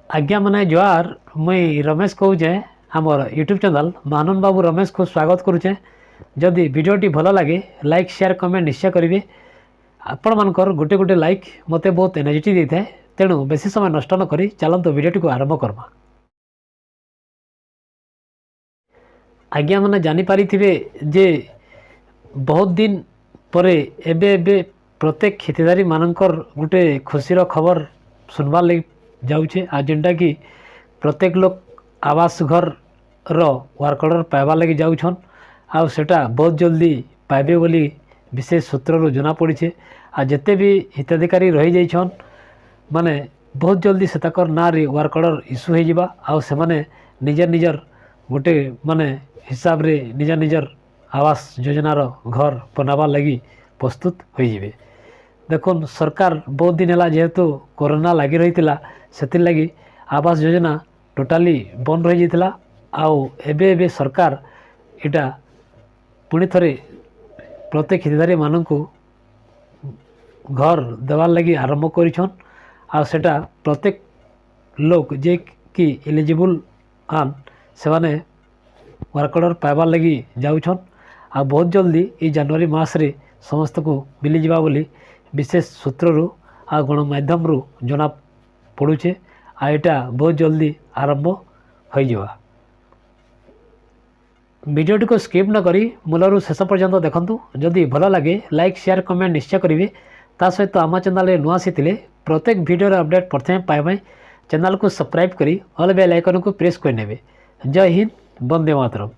आज्ञा मने जोहार मुई रमेश कहूचे आमर यूट्यूब चैनल महानन बाबू रमेश को स्वागत करुचे। जदि वीडियोटी भल लगे लाइक शेयर कमेंट निश्चय करेंगे। आपण मानकर गोटे गोटे लाइक मते बहुत एनर्जी देता है, तेणु बेसी समय नष्ट न करी चलते वीडियोटी को आरंभ करमा। आज्ञा मैंने जानीपारी जे बहुत दिन पर एबे प्रत्येक खेतीदारी मानकर गोटे खुशीर खबर सुनवार लगी जाऊे आ जेनटा कि प्रत्येक लोग आवास घर वर्क ऑर्डर पाइबार लगी जाऊन आ सेटा बहुत जल्दी पाइबे बोली विशेष सूत्रु जना पड़ी। आ जिते भी हिताधिकारी रही जाइछन माने बहुत जल्दी से ताकर ना रे वर्क ऑर्डर इश्यू हो जावा आ से माने निजर गोटे माने हिसाब रे निजर आवास योजनार घर बनाबार लगी प्रस्तुत हो जाए। देखो सरकार बहुत दिन है जेहेतु कोरोना लगी रही से लगी आवास योजना टोटाली बंद रही जाता। आउ एबे सरकार इटा पुणी थरे प्रत्येक हितधारी मानू घर देवार लगी आरंभ करिछन। आ सेटा प्रत्येक लोग जे कि एलिजिबल आन से माने वर्क ऑर्डर पाइबार लगी जाउछन। आ बहुत जल्दी ये जनवरी मास रे समस्त को मिली जावा बोली विशेष सूत्रु आ गणमाध्यम रु जना पड़ुचे। आ एटा बहुत जल्दी आरंभ हो जावा। वीडियोटी को स्किप न करी मूलरू शेष पर्यंत देखंतु। जदि भल लगे लाइक शेयर कमेंट निश्चय करेंगे। ता सहित आम चैनल नुआ आसी प्रत्येक वीडियो अपडेट प्रथम पाइबा चैनल को सब्सक्राइब करी ऑल बेल आइकन को प्रेस करने। जय हिंद, वंदे मातरम।